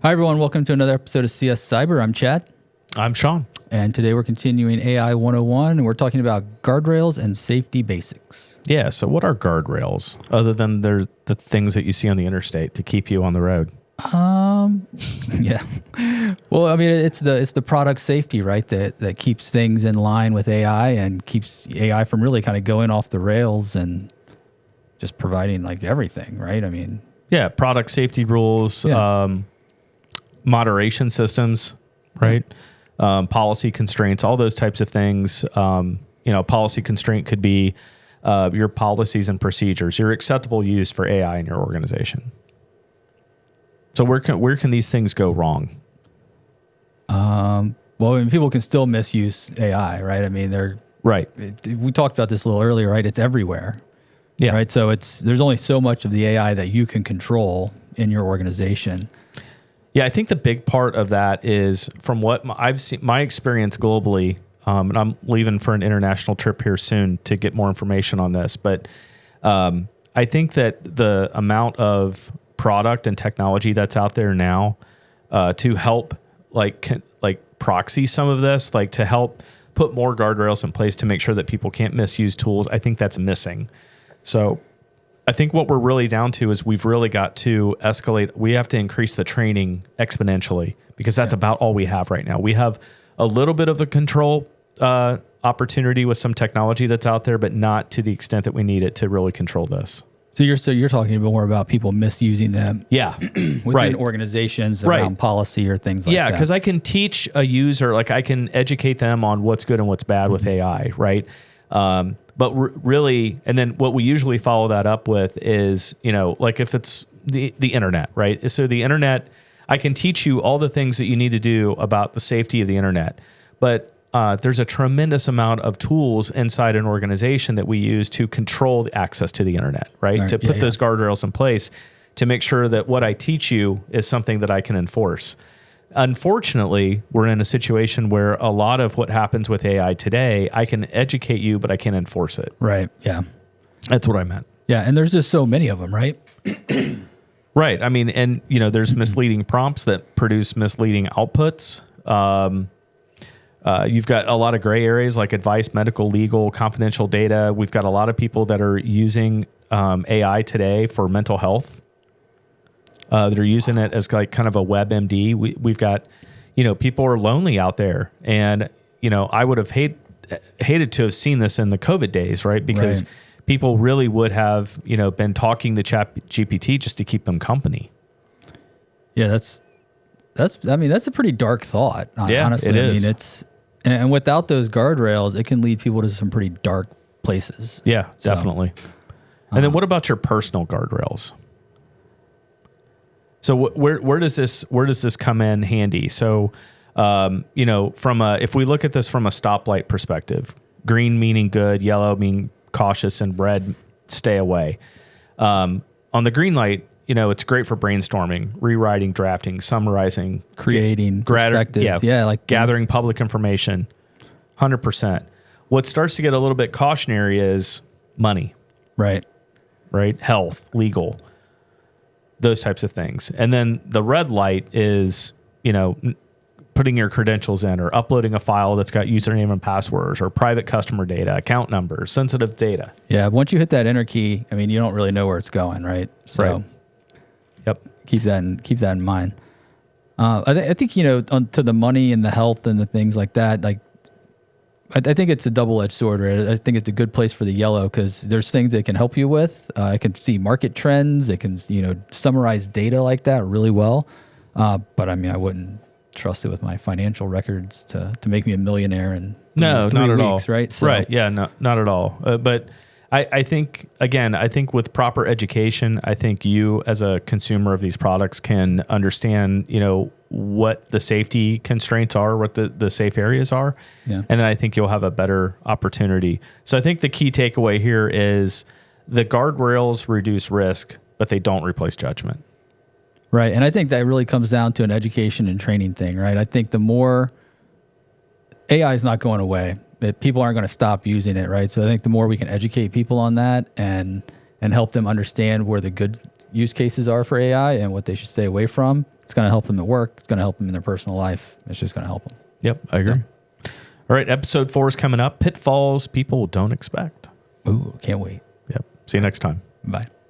Hi, everyone. Welcome to another episode of CS Cyber. I'm Chad. I'm Sean. And today we're continuing AI 101, and we're talking about guardrails and safety basics. Yeah, so what are guardrails other than they're the things that you see on the interstate to keep you on the road? Yeah. Well, I mean, it's the product safety, right? That keeps things in line with AI and keeps AI from really kind of going off the rails and just providing like everything, right? I mean, yeah, product safety rules, moderation systems, right? Policy constraints, all those types of things. Policy constraint could be your policies and procedures, your acceptable use for AI in your organization. So where can these things go wrong? Well, I mean, people can still misuse AI, right? I mean, we talked about this a little earlier, right? It's everywhere. Yeah. Right. So there's only so much of the AI that you can control in your organization. Yeah, I think the big part of that is from what I've seen, my experience globally, and I'm leaving for an international trip here soon to get more information on this. But I think that the amount of product and technology that's out there now to help like proxy some of this, like to help put more guardrails in place to make sure that people can't misuse tools, I think that's missing. So I think what we're really down to is we've really got to escalate. We have to increase the training exponentially because that's about all we have right now. We have a little bit of a control opportunity with some technology that's out there, but not to the extent that we need it to really control this. So you're talking more about people misusing them, within organizations around policy or things like that. Yeah, because I can teach a user, like I can educate them on what's good and what's bad with AI, right? But really, and then what we usually follow that up with is, like if it's the internet, right? So the internet, I can teach you all the things that you need to do about the safety of the internet, but there's a tremendous amount of tools inside an organization that we use to control the access to the internet, right? To put those guardrails in place to make sure that what I teach you is something that I can enforce. Unfortunately, we're in a situation where a lot of what happens with AI today, I can educate you, but I can't enforce it. Right. Yeah. That's what I meant. Yeah. And there's just so many of them, right? Right. I mean, and there's misleading prompts that produce misleading outputs. You've got a lot of gray areas like advice, medical, legal, confidential data. We've got a lot of people that are using AI today for mental health. That are using it as like kind of a WebMD. We've got, people are lonely out there, and I would have hated to have seen this in the COVID days, right? Because people really would have been talking to ChatGPT just to keep them company. Yeah, that's a pretty dark thought. Honestly, it is. I mean, and without those guardrails, it can lead people to some pretty dark places. Yeah, definitely. And then what about your personal guardrails? So where does this come in handy? So, if we look at this from a stoplight perspective, green meaning good, yellow meaning cautious, and red stay away. On the green light, it's great for brainstorming, rewriting, drafting, summarizing, creating perspectives. Like gathering public information. 100%. What starts to get a little bit cautionary is money. Right. Health, legal. Those types of things. And then the red light is, putting your credentials in or uploading a file that's got username and passwords or private customer data, account numbers, sensitive data. Yeah. Once you hit that enter key, I mean, you don't really know where it's going, right? So keep that in mind. I think, to the money and the health and the things like that, like, I think it's a double-edged sword. Right? I think it's a good place for the yellow because there's things it can help you with. It can see market trends. It can, summarize data like that really well. But I mean, I wouldn't trust it with my financial records to make me a millionaire in not at all. Right? So, right. Yeah. No, not at all. But I think with proper education, I think you as a consumer of these products can understand, what the safety constraints are, what the safe areas are. Yeah. And then I think you'll have a better opportunity. So I think the key takeaway here is the guardrails reduce risk, but they don't replace judgment. Right. And I think that really comes down to an education and training thing, right? I think the more AI is not going away, people aren't going to stop using it, right? So I think the more we can educate people on that and help them understand where the good use cases are for AI and what they should stay away from. It's going to help them at work. It's going to help them in their personal life. It's just going to help them. Yep, I agree. So. All right, episode 4 is coming up. Pitfalls people don't expect. Ooh, can't wait. Yep. See you next time. Bye.